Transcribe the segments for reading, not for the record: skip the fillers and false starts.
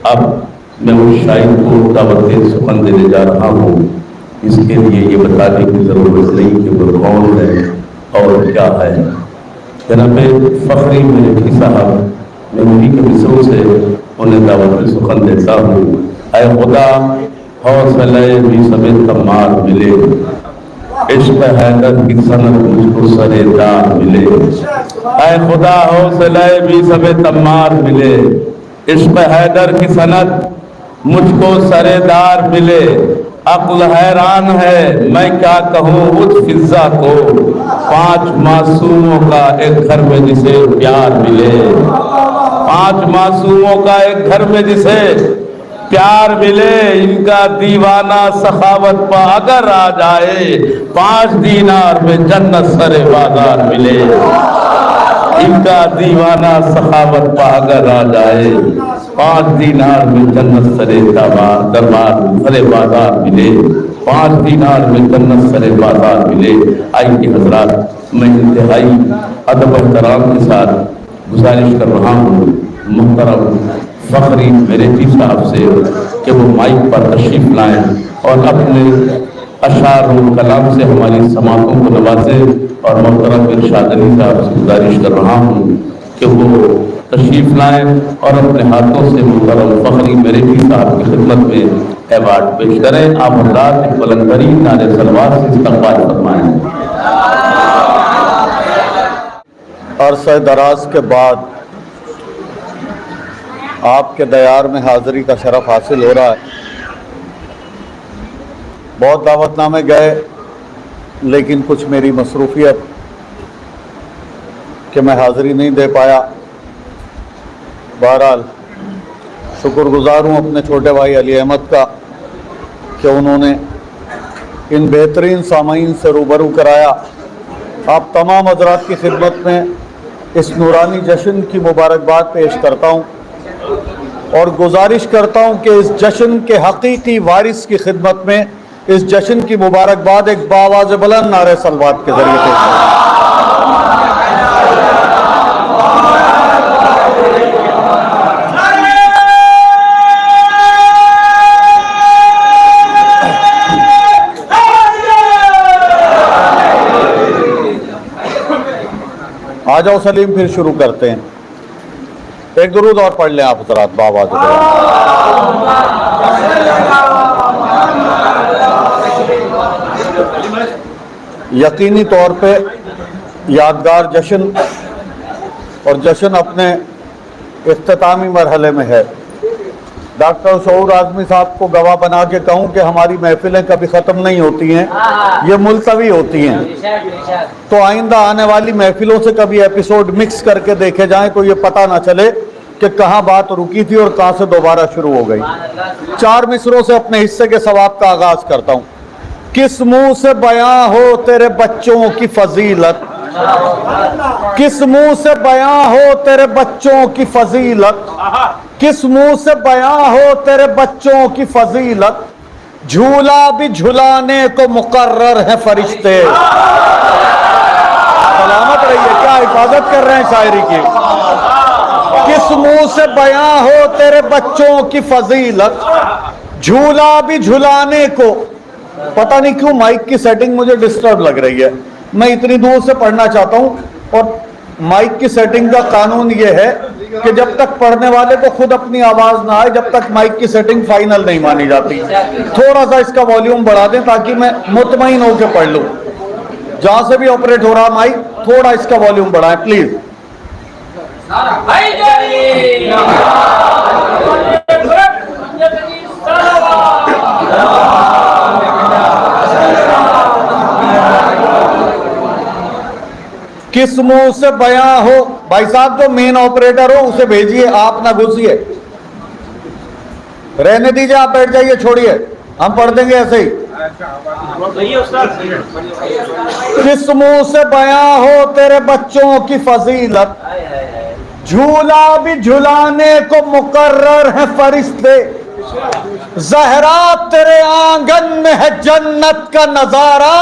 अब मैं उस शायर को दावत सुखन देने जा रहा हूँ। इसके लिए ये बताने की ज़रूरत नहीं कि वो कौन है और क्या है। जनाब फ़खरी मेरे साहब, मैं उन्हीं के मिसरों से उन्हें दावत सुखन देता हूँ। ऐ खुदा हौसले भी समेत कमार मिले, इश्क़ हैदर की सनत मुझको सरेदार मिले। ऐ खुदा हौसले भी समेत कमार मिले, इश्क़ हैदर की सनत मुझको सरेदार मिले। अक्ल हैरान है मैं क्या कहूँ उस फिजा को, 5 मासूमों का एक घर में जिसे प्यार मिले। 5 मासूमों का एक घर में जिसे प्यार मिले, इनका दीवाना सखावत पर अगर आ जाए, 5 दीनार में जन्नत सरे बाजार मिले। इनका दीवाना सखावत पर अगर आ जाए, 5 दीनार में जन्नत सरे दरबार सरे बाजार मिले। 5 दीनार में जन्नत सरे बाजार मिले। आइए हजरात, मैं इंतहाई अदब एहतराम के साथ गुजारिश कर रहा हूँ मुहतरम फ़खरी मेरे साहब से कि वो माइक पर तशरीफ लाएँ और अपने अशार और कलाम से हमारी समातों को नवाजें। और मोहतरम इरशाद अली साहब से गुजारिश कर रहा हूँ कि वो तशरीफ लाएँ और अपने हाथों से मोहतरम फ़खरी मेरे साहब की खिदमत में अवार्ड पेश करें। आप हज़रात एक बुलंदतरीन नारे सलवात से इस्तक़बाल फरमाएँ। अरसा दराज के बाद आपके दयार में हाज़िरी का शरफ हासिल हो रहा है। बहुत दावतनामे गए, लेकिन कुछ मेरी मसरूफ़ियत कि मैं हाज़िरी नहीं दे पाया। बहरहाल शुक्रगुज़ार हूँ अपने छोटे भाई अली अहमद का कि उन्होंने इन बेहतरीन सामाईन से रूबरू कराया। आप तमाम हज़रात की खिदमत में इस नूरानी जश्न की मुबारकबाद पेश करता हूँ और गुजारिश करता हूँ कि इस जश्न के हकीकी वारिस की खिदमत में इस जश्न की मुबारकबाद एक बावाज़ बुलंद नारे सलवात के ज़रिए पेश करें। आ जाओ सलीम, फिर शुरू करते हैं। एक दुरूद और पढ़ लें आप हज़रात बाबा। यकीनी तौर पे यादगार जश्न और जश्न अपने इख्तितामी मरहले में है। डॉक्टर शऊर आज़मी साहब को गवाह बना के कहूँ कि हमारी महफिलें कभी ख़त्म नहीं होती हैं, ये मुलतवी होती हैं। तो आइंदा आने वाली महफिलों से कभी एपिसोड मिक्स करके देखे जाएं तो ये पता ना चले कि कहाँ बात रुकी थी और कहाँ से दोबारा शुरू हो गई। 4 मिसरों से अपने हिस्से के सवाब का आगाज करता हूँ। किस मुंह से बयां हो तेरे बच्चों की फजीलत, किस मुंह से बयां हो तेरे बच्चों की फजीलत, किस मुंह से बयां हो तेरे बच्चों की फजीलत, झूला भी झुलाने को मुकर्रर है फरिश्ते। सलामत रहिए, क्या हिफाजत कर रहे हैं शायरी की। किस मुंह से बयां हो तेरे बच्चों की फजीलत, झूला भी झुलाने को। पता नहीं क्यों माइक की सेटिंग मुझे डिस्टर्ब लग रही है। मैं इतनी दूर से पढ़ना चाहता हूं और माइक की सेटिंग का कानून यह है कि जब तक पढ़ने वाले को खुद अपनी आवाज ना आए, जब तक माइक की सेटिंग फाइनल नहीं मानी जाती। थोड़ा सा इसका वॉल्यूम बढ़ा दें ताकि मैं मुतमईन होकर पढ़ लूं। जहां से भी ऑपरेट हो रहा माइक, थोड़ा इसका वॉल्यूम बढ़ाएं प्लीज। किस मुंह से बयां हो, भाई साहब जो मेन ऑपरेटर हो उसे भेजिए, आप ना घुसिए। रहने दीजिए, आप बैठ जाइए, छोड़िए, हम पढ़ देंगे ऐसे ही। किस मुंह से बयां हो तेरे बच्चों की फजीलत, झूला भी झुलाने को मुकर्रर है फरिश्ते। ज़हरा तेरे आंगन में है जन्नत का नजारा,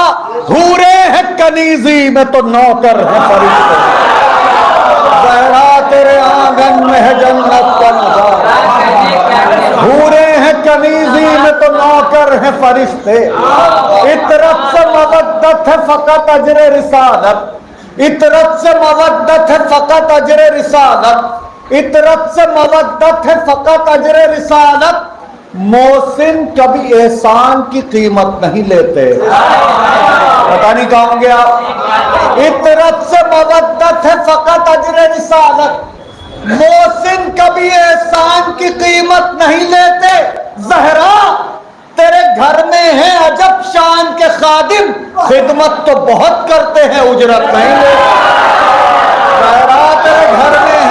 हूरे है कनीजी में तो नौकर है फरिश्ते। ज़हरा तेरे आंगन में है जन्नत का नजारा, तमीजी में तो नौकर है फरिश्ते, इतरत से मवद्दत है फकत अजरे रिसालत, इतरत से मवद्दत है फकत अजरे रिसालत, इतरत से मवद्दत है फकत अजरे रिसालत। मोहसिन कभी एहसान की कीमत नहीं लेते। पता नहीं कहाँ होंगे आप। इतरत से मवद्दत है फकत अजरे रिसालत, मोहसिन कभी एहसान की कीमत नहीं लेते। जहरा तेरे घर में है अजब शान के खादिम, खिदमत तो बहुत करते हैं उजरत नहीं लेते। जहरा तेरे घर में है,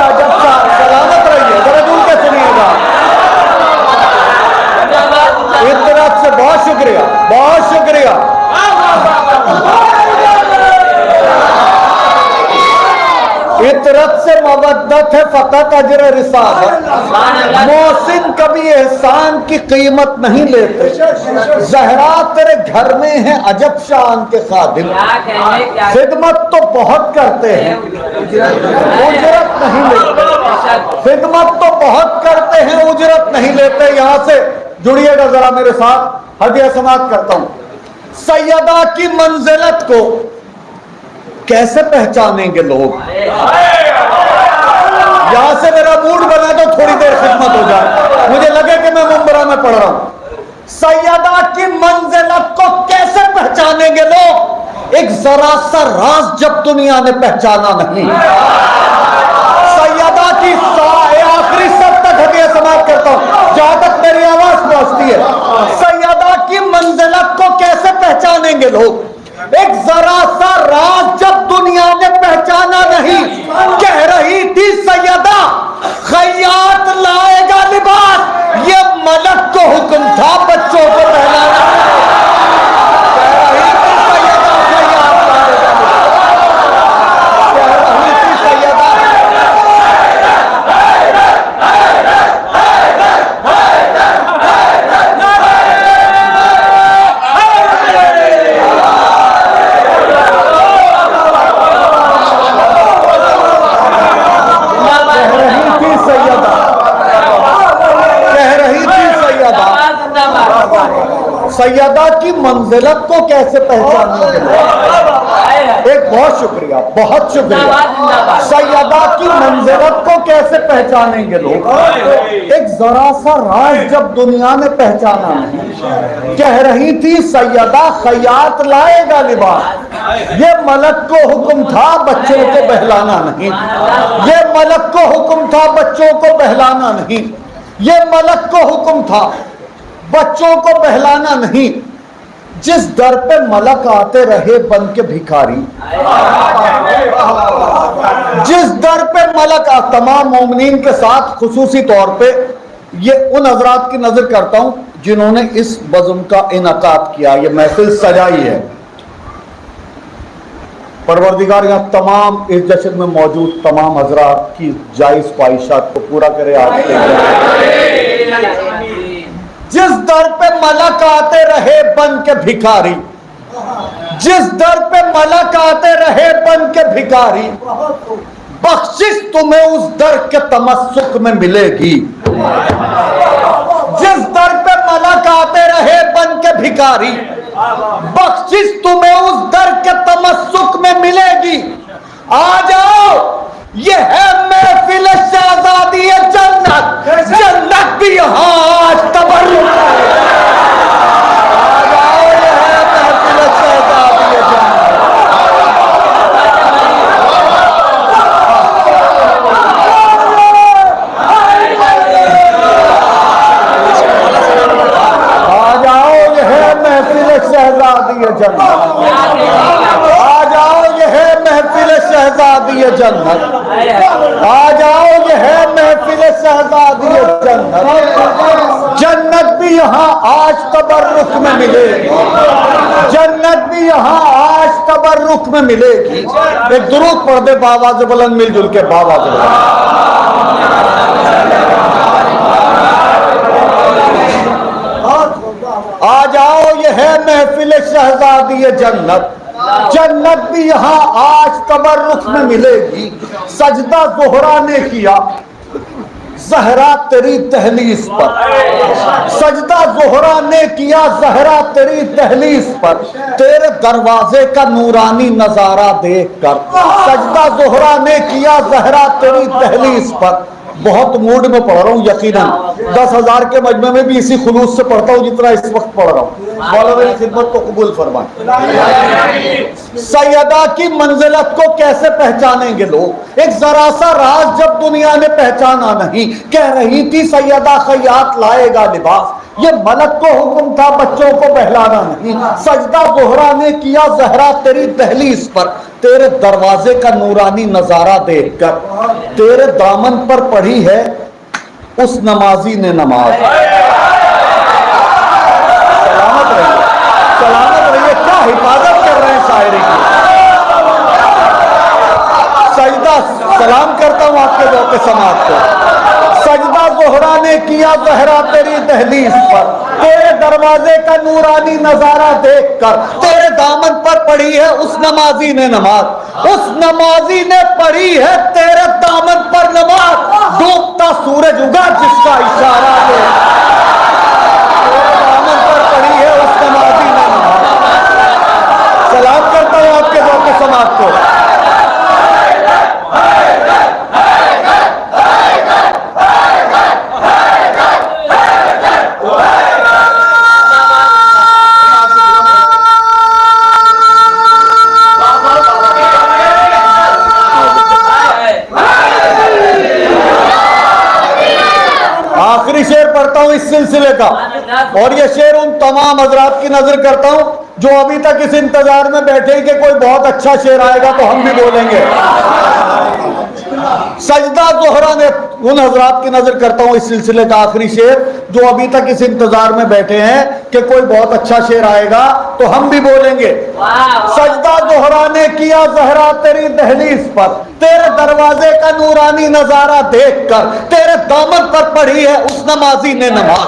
अजब शान। सलामत रहिए, जरा दूर के सुनिएगा। इतरत से बहुत शुक्रिया, बहुत शुक्रिया। इतरत से मवद्दत है फकत अजर रिसालत, मोहसिन कभी एहसान की कीमत नहीं लेते। जहरा तेरे घर में है अजब शान के खादिम, खिदमत तो बहुत करते हैं उजरत नहीं लेते। खिदमत तो बहुत करते हैं उजरत नहीं लेते। यहां से जुड़िएगा जरा मेरे साथ, हदिया समाप्त करता हूं। सैयदा की मंजिलत को कैसे पहचानेंगे लोग? यहां से मेरा मूड बना तो थोड़ी देर खिदमत हो जाए, मुझे लगे कि मैं मुंबरा में पढ़ रहा हूं। सैयदा की मंजिलत को कैसे पहचानेंगे लोग? एक जरा सा राज जब दुनिया ने पहचाना नहीं। सैयदा की आखिरी सब तक हदिया समाप्त करता हूं जहां तक मेरी आवाज पहुंचती है। सैयदा की मंजिलत को कैसे पहचानेंगे लोग? एक जरा सा राज जब दुनिया ने पहचाना नहीं। कह रही थी सैयदा खैयात लाएगा लिबास, ये मलक को हुक्म था बच्चों को पहनाना। कह रही थी सैयदा खैयात लाएगा लिबास, कह रही थी सैयदा। सैयदा की मंजिलत को कैसे पहचानेंगे? एक बहुत शुक्रिया, बहुत शुक्रिया। सैयदा की मंजिलत को कैसे पहचानेंगे लोग? एक जरा सा राज जब दुनिया ने पहचाना नहीं। कह रही थी सैयदा खैयात लाएगा लिबास, ये मलक को हुक्म था बच्चों को बहलाना नहीं। ये मलक को हुक्म था बच्चों को बहलाना नहीं। ये मलक को हुक्म था बच्चों को बहलाना नहीं। जिस दर पे मलक आते रहे बन के भिखारी, जिस दर पे मलक तमाम मोमिनीन के साथ खुसूसी तौर पे ये उन हजरात की नजर करता हूं जिन्होंने इस बज़्म का इनकाद किया, ये महफिल सजाई है। परवरदिगार यहाँ तमाम इस जश्न में मौजूद तमाम हजरात की जायज ख्वाहिशात को पूरा करे। आज जिस दर पे मलक आते रहे बन के भिखारी, जिस दर पे मलक आते रहे बन के भिखारी, बख्शिश तुम्हें उस दर के तमस्सुक में मिलेगी। जिस दर पे मलक आते रहे बन के भिखारी, बख्शिश तुम्हें उस दर के तमस्सुक में मिलेगी। आ जाओ, ये है महफिल शहजादी जन्नत, जन्नत भी यहाँ आज तबर्रुक है। आ जाओ, ये है महफिल शहजादी जन्नत। आ जाओ, ये है महफिल शहजादी जन्नत। आ जाओ, ये है महफिल शहजादी जन्नत। आ जाओ, ये है महफिल शहजादी जन्नत। जन्नत भी यहाँ आज तबर्रुक में मिलेगी। जन्नत भी यहाँ आज तबर्रुक में मिलेगी। एक दुरूद पढ़ दे बावाज़ बुलंद, मिलजुल के बावाज़ बुलंद। आ जाओ, ये है महफिल शहजादी जन्नत। जन्नत भी यहाँ आज तबर्रुख में मिलेगी। सजदा ज़ोहरा ने किया ज़हरा तेरी दहलीज पर, सजदा ज़ोहरा ने किया ज़हरा तेरी दहलीज पर, तेरे दरवाजे का नूरानी नजारा देखकर। सजदा ज़ोहरा ने किया ज़हरा तेरी दहलीज पर। बहुत मूड में पढ़ रहा हूँ, यकीनन 10,000 के मजमे में भी इसी खुलूस से पढ़ता हूँ जितना इस वक्त पढ़ रहा हूँ। मौला मेरी खिदमत को कबूल फरमाए। सैयदा की मंजिलत को कैसे पहचानेंगे लोग? एक जरा सा राज जब दुनिया ने पहचाना नहीं, कह रही थी सैयदा खैयात लाएगा लिबास, ये मलक को हुक्म था बच्चों को बहलाना नहीं। सजदा ज़ोहरा ने किया ज़हरा तेरी दहलीज पर, तेरे दरवाजे का नूरानी नजारा देखकर, तेरे दामन पर पढ़ी है उस नमाजी ने नमाज। सलामत रहिए, क्या हिफाजत कर रहे हैं शायरी की। सजदा सलाम करता हूं आपके ज़ौक़ समात को। सजदा ज़ोहरा ने किया ज़हरा तेरी दहलीज पर, तेरे दरवाजे का नूरानी नजारा देखकर, तेरे दामन पर पड़ी है उस नमाजी ने नमाज। उस नमाजी ने पढ़ी है तेरे दामन पर नमाज। डूबता सूरज उगा जिसका इशारा है, तेरे दामन पर पड़ी है उस नमाजी ने नमाज। सलाम करता हूं आपके ज़ौक़ समात को। आखिरी शेर पढ़ता हूं इस सिलसिले का, और ये शेर उन तमाम हजरात की नजर करता हूं जो अभी तक इस इंतजार में बैठे कि कोई बहुत अच्छा शेर आएगा तो हम भी बोलेंगे। सजदा ज़ोहरा ने, उन हजरात की नजर करता हूं इस सिलसिले का आखिरी शेर जो अभी तक इस इंतजार में बैठे हैं कि कोई बहुत अच्छा शेर आएगा तो हम भी बोलेंगे। सजदा ज़ोहरा ने किया ज़हरा तेरी दहलीज पर, तेरे दरवाजे का नूरानी नजारा देखकर, तेरे दामन पर पढ़ी है उस नमाजी ने नमाज।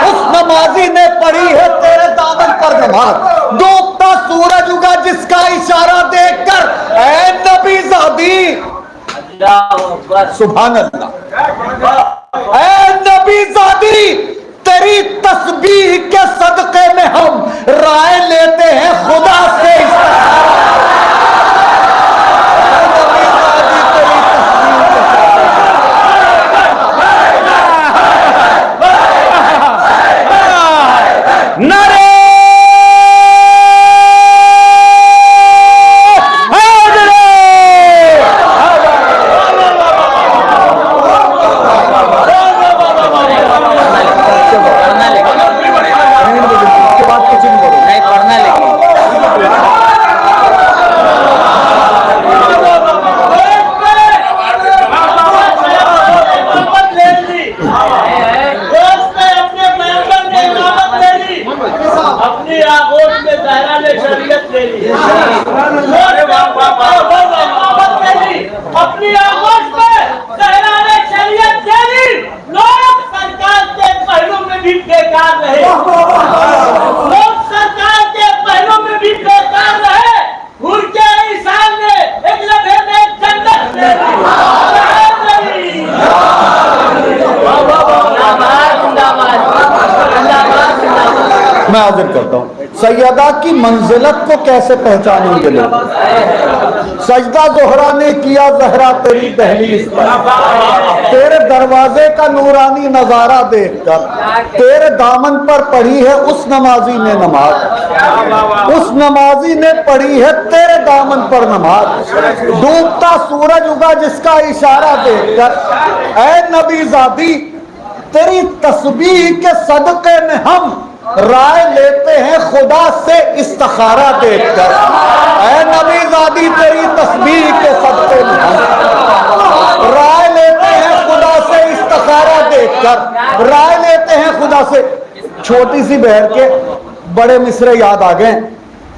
उस नमाजी ने पढ़ी है तेरे दामन पर नमाज। डूबता सूरज उगा जिसका इशारा देखकर, ऐ नबी ज़ादी सुभान अल्लाह। ऐ नबी ज़ादी तेरी तस्बीह के सदक़े में हम राय लेते हैं खुदा से नरे अपनी आगोश पे सहरा ने शरीयत दे दी। लोग सरकार के पहलू में भी बेकार रहे, लोग सरकार के पहलू में भी बेकार रहे। हुर के इंसान ने एक लम्हे में जन्नत ले ली। मैं हाजिर करता हूँ। सैयदा की मंजिलत को कैसे पहचानेंगे लोग? सजदा ज़ोहरा ने किया ज़हरा तेरी दहलीज पर, तेरे दरवाजे का नूरानी नजारा देखकर, तेरे दामन पर पढ़ी है उस नमाजी ने नमाज। उस नमाजी ने पढ़ी है तेरे दामन पर नमाज। डूबता सूरज उगा जिसका इशारा देखकर, ऐ नबी ज़ादी तेरी तस्बीह के सदक़े में हम राय लेते हैं खुदा से इस्तिखारा देखकर। ऐ नबी ज़ादी तेरी तस्बीह के सदक़े में हम राय लेते हैं खुदा से इस्तिखारा देखकर, राय लेते हैं खुदा से। छोटी सी बहर के बड़े मिसरे याद आ गए,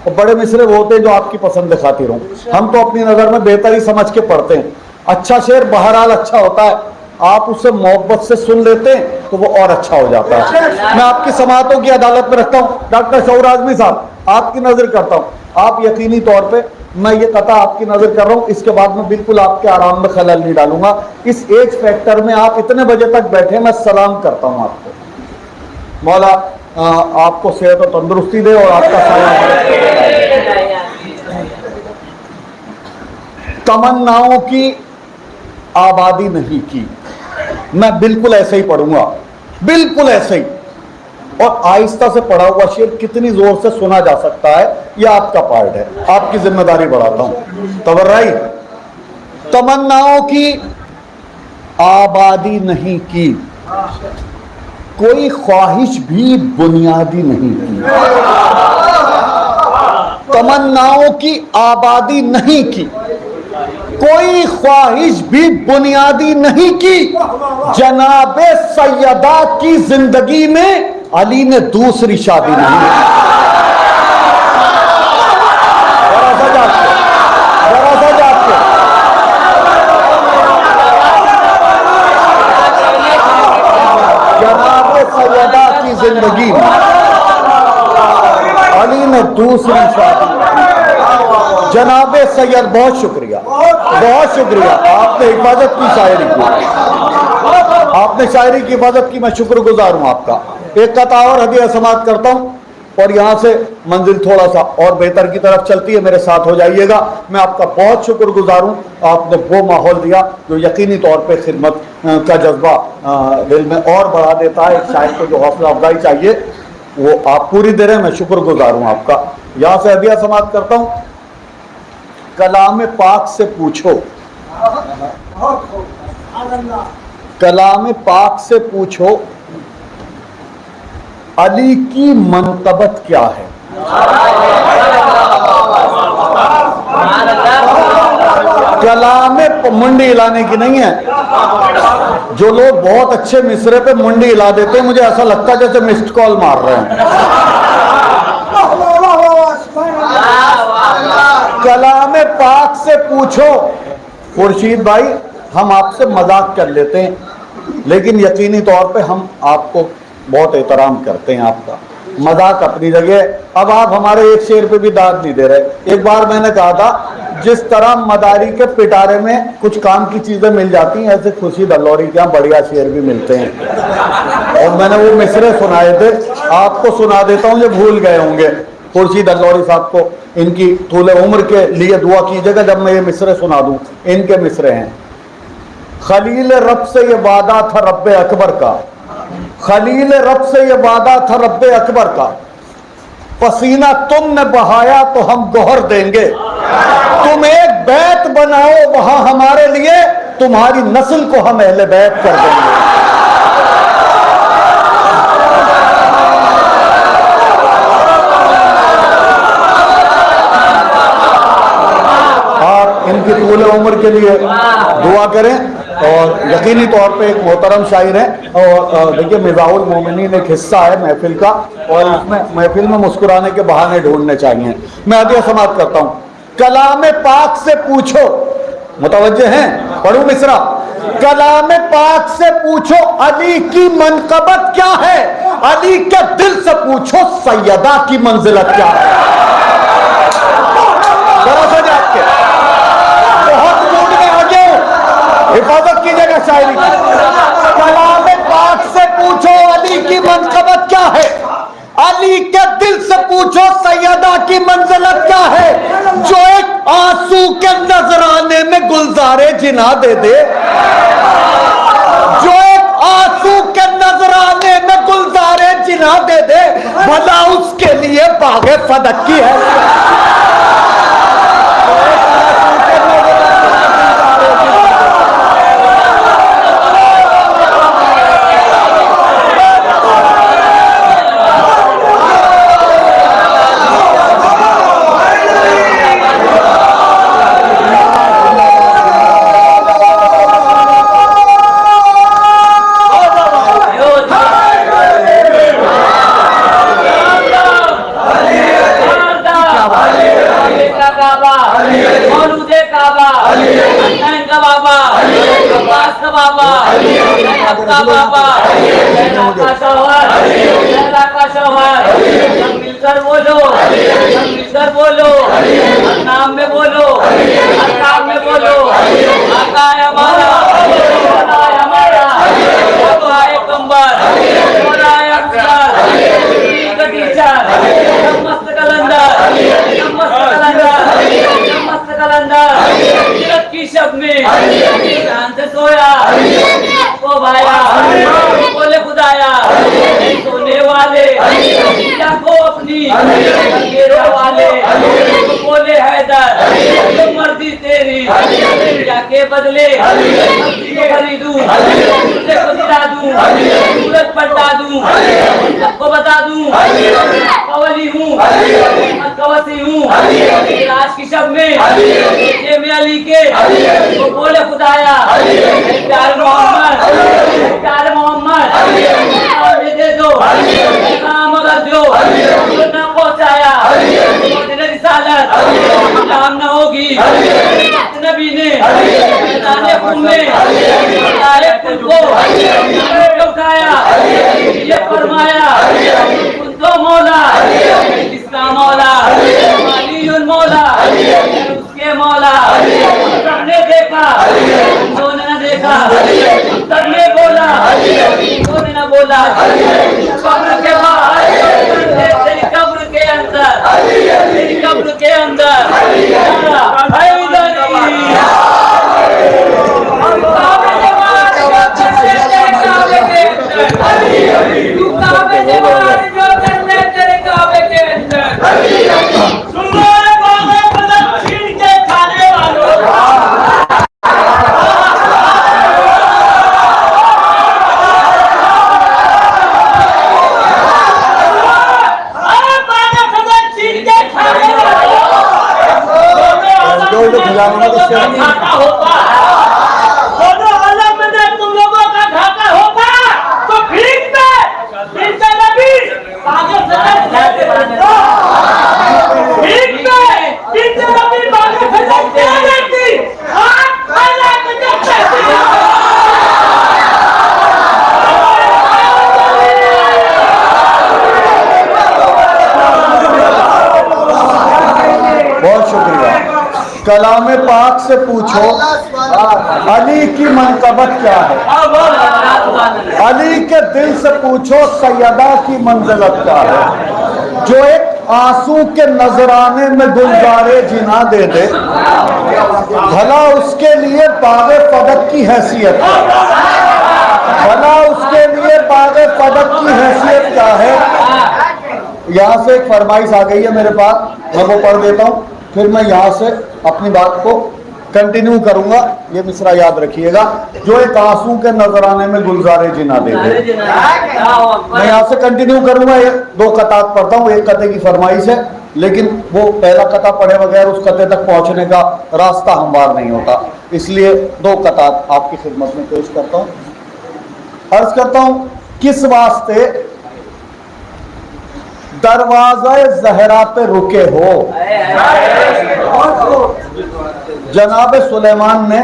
और बड़े मिसरे वो होते हैं जो आपकी पसंद खातिर हों। हम तो अपनी नजर में बेहतरी समझ के पढ़ते हैं। अच्छा शेर बहरहाल अच्छा होता है, आप उसे मोहब्बत से सुन लेते हैं तो वो और अच्छा हो जाता है। मैं आपकी समातों की अदालत में रखता हूँ डॉक्टर शऊर आज़मी साहब, आपकी नजर करता हूं, आप यकीनी तौर पे, मैं ये कता आपकी नजर कर रहा हूं, इसके बाद मैं बिल्कुल आपके आराम में खलल नहीं डालूंगा। इस एज फैक्टर में आप इतने बजे तक बैठे, मैं सलाम करता हूं आपको। मौला आपको सेहत और तंदुरुस्ती दे और आपका साया। तमन्नाओं की आबादी नहीं की, मैं बिल्कुल ऐसे ही पढ़ूंगा, बिल्कुल ऐसे ही, और आहिस्ता से पढ़ा हुआ शेर कितनी जोर से सुना जा सकता है यह आपका पार्ट है, आपकी जिम्मेदारी बढ़ाता हूं। तवर्राई, तमन्नाओं की आबादी नहीं की, कोई ख्वाहिश भी बुनियादी नहीं की। तमन्नाओं की आबादी नहीं की, कोई ख्वाहिश भी बुनियादी नहीं की। जनाबे सैयदा की जिंदगी में अली ने दूसरी शादी नहीं की। जरा सा जाग के, जरा सा जाग के। जनाबे सैयदा की जिंदगी में अली ने दूसरी शादी नहीं की। जनाबे सैयद, बहुत शुक्रिया, बहुत शुक्रिया, आपने हिफाजत की शायरी की, आपने शायरी की हिफाजत की, मैं शुक्रगुजार हूं आपका। एक कथा और हदिया समाप्त करता हूं और यहां से मंजिल थोड़ा सा और बेहतर की तरफ चलती है, मेरे साथ हो जाइएगा। मैं आपका बहुत शुक्रगुजार हूं, आपने वो माहौल दिया जो यकीनी तौर पे खिदमत का जज्बा दिल में और बढ़ा देता है। एक शायर को जो हौसला अफजाई चाहिए वो आप पूरी दे रहे हैं, मैं शुक्रगुजार हूं आपका। यहां से हदिया समाप्त करता हूं। कलाम पाक से पूछो, कलाम पाक से पूछो अली की मनकबत क्या है। कलाम मुंडी हिलाने की नहीं है। जो लोग बहुत अच्छे मिसरे पे मुंडी हिला देते हैं, मुझे ऐसा लगता है जैसे मिस्ड कॉल मार रहे हैं। कलाम पाक से पूछो। खुर्शीद भाई, हम आपसे मजाक कर लेते हैं, लेकिन यकीनी तौर पे हम आपको बहुत एहतराम करते हैं। आपका मजाक अपनी जगह। अब आप हमारे एक शेर पे भी दाद नहीं दे रहे। एक बार मैंने कहा था, जिस तरह मदारी के पिटारे में कुछ काम की चीजें मिल जाती हैं, ऐसे खुर्शीद अल्लौरी के यहाँ बढ़िया शेर भी मिलते हैं। और मैंने वो मिसरे सुनाए थे, आपको सुना देता हूँ, ये भूल गए होंगे। खुर्शीद अल्लौरी साहब को इनकी तूले उम्र के लिए दुआ कीजिएगा जब मैं ये मिसरे सुना दूं। इनके मिसरे हैं। खलील रब से ये वादा था रब्बे अकबर का, खलील रब से ये वादा था रब्बे अकबर का, पसीना तुमने बहाया तो हम गोहर देंगे। तुम एक बैत बनाओ वहां हमारे लिए, तुम्हारी नस्ल को हम अहले बैत कर देंगे। आप इनकी तूले उम्र के लिए दुआ करें। और यकीनी तौर पे एक मोहतरम शायर है। और देखिए, मिज़ाहुल मोमिनीन एक हिस्सा है महफिल का, और इसमें महफिल में मुस्कुराने के बहाने ढूंढने चाहिए। मैं हदिया समाप्त करता हूँ। कलाम पाक से पूछो, मुतवज्जे हैं, पढ़ूं मिसरा। कलाम पाक से पूछो अली की मनकबत क्या है, अली के दिल से पूछो सैयदा की मंजिलत क्या है। जरा सा जाग के, बहुत मूड में आ गए, हिफाजत कीजिएगा शायरी। कलाम पाक से पूछो अली की मनकबत क्या है, अली के दिल से पूछो सैयदा की मंजिलत क्या है। जो एक आंसू के नजराने में गुलजारे जिना दे दे, जो एक आंसू के नजराने में गुलजारे जिना दे दे, भला उसके लिए बागे फदक की है। बाबा, मिलकर बोलो, मिलकर बोलो, हर नाम में बोलो, हर काम में बोलो। आता है हमारा, आता है हमारा, अब आए कंबर, और आए अफसर, का टीचर, मस्त कलंदर, मस्त कलंदर, मस्त कलंदर, सीरत की शब में शान से सोया, वो भाया, बोले खुदाया, सोने वाले, को अपनी घेरा वाले, बोले हैदर, तो मर्जी तेरी, जाके बदले, खरीदूं, तुझे को दिला दूं, सूरज पलटा दूं, सबको बता दूं, कवली हूँ, कवसी हूँ, लाश की शब में, ये में अली के, वो बोले खुदाया, प्यार मोहम्मद, प्यार मोहम्मद, दे दो, नाम अगर दो, तो न पहुँचाया, तो रिसालत, नाम न होगी, नबी ने, मैदाने खून में, बताए तुमको, उठाया, ये फरमाया, उन तो मौला, इसका मौला, मालीयुल मौला, उसके मौला, सबने देखा, उन्होंने न देखा, सबने बोला, उन्होंने न बोला, कब्र के बाद, तेरी कब्र के अंदर, तेरी कब्र के अंदर, घाटा होता, दोनों आलम में तुम लोगों का घाटा होता, तो भीख में नबी आगे भीख में नबी आगे क्या देती, बहुत शुक्रिया। कलाम पाक से पूछो अली की मनकबत क्या है, अली के दिल से पूछो सैयदा की मंजिलत क्या है। जो एक आंसू के नजराने में गुलजारे जिना दे दे, भला उसके लिए बागे फदक की हैसियत है, भला उसके लिए बागे फदक की हैसियत क्या है। यहाँ से एक फरमाइश आ गई है मेरे पास, मैं वो पढ़ देता हूँ, फिर मैं यहाँ से अपनी बात को कंटिन्यू करूंगा। ये मिसरा याद रखिएगा, जो एक आंसू के नजराने में गुलजारे जिना दे दे। मैं यहाँ से कंटिन्यू करूंगा, ये दो कतात पढ़ता हूँ, एक कते की फरमाइश है, लेकिन वो पहला कता पढ़े बगैर उस कते तक पहुंचने का रास्ता हमवार नहीं होता, इसलिए दो कतात आपकी खिदमत में पेश करता हूँ। अर्ज करता हूँ, किस वास्ते दरवाज़ा ज़हरा पे रुके हो। जनाब सुलेमान ने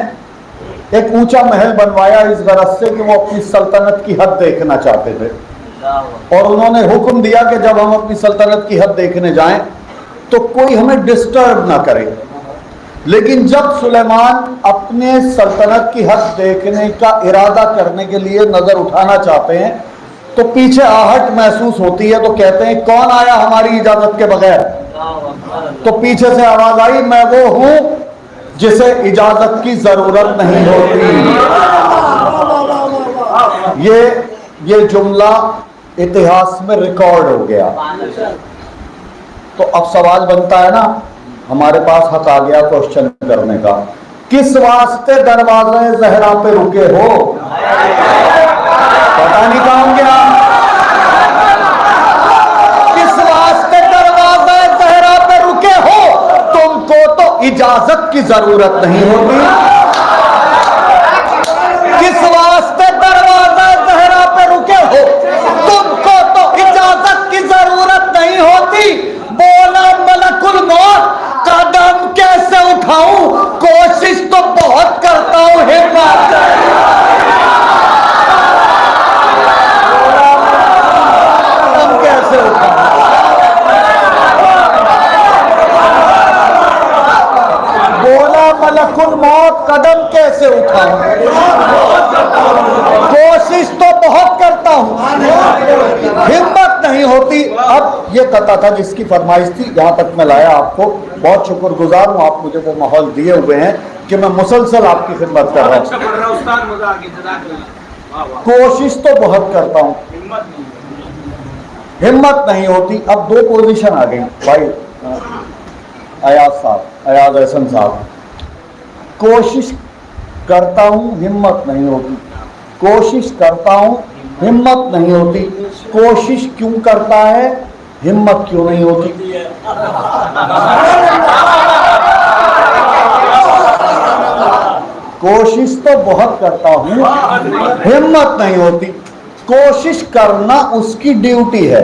एक ऊंचा महल बनवाया इस गरज से कि वो अपनी सल्तनत की हद देखना चाहते थे, और उन्होंने हुक्म दिया कि जब हम अपनी सल्तनत की हद देखने जाएं तो कोई हमें डिस्टर्ब ना करे। लेकिन जब सुलेमान अपने सल्तनत की हद देखने का इरादा करने के लिए नजर उठाना चाहते हैं तो पीछे आहट महसूस होती है, तो कहते हैं कौन आया हमारी इजाजत के बगैर। तो पीछे से आवाज आई, मैं वो हूं जिसे इजाजत की जरूरत नहीं होती। ये जुमला इतिहास में रिकॉर्ड हो गया। तो अब सवाल बनता है ना, हमारे पास हक आ गया क्वेश्चन करने का, किस वास्ते दरवाजे ज़हरा पे रुके हो। पता नहीं कहाँ गया, किस वास्ते दरवाजे ज़हरा पे रुके हो। तुमको तो इजाजत की जरूरत नहीं होती। किस वास्ते दरवाजे ज़हरा पे रुके हो, तुमको तो इजाजत की जरूरत नहीं होती। बोला मलकुल मौत, कदम कैसे उठाऊं, कोशिश तो बहुत करता हूं, हिम्मत कदम कैसे उठाऊं। कैसे उठाऊं? कोशिश तो बहुत करता हूं, हिम्मत नहीं होती। अब ये कथा था जिसकी फरमाइश थी, यहां तक मैं लाया आपको। बहुत शुक्रगुजार हूं, आप मुझे वो माहौल दिए हुए हैं कि मैं मुसलसल आपकी खिदमत कर रहा हूं। कोशिश तो बहुत करता हूं, हिम्मत नहीं होती। अब दो पोजीशन आ गई भाई, अयाज साहब, अयाज एहसन साहब। कोशिश करता हूं, हिम्मत नहीं होती। कोशिश करता हूं, हिम्मत नहीं होती। कोशिश क्यों करता है, हिम्मत क्यों नहीं होती? कोशिश तो बहुत करता हूं, हिम्मत नहीं होती। कोशिश करना उसकी ड्यूटी है।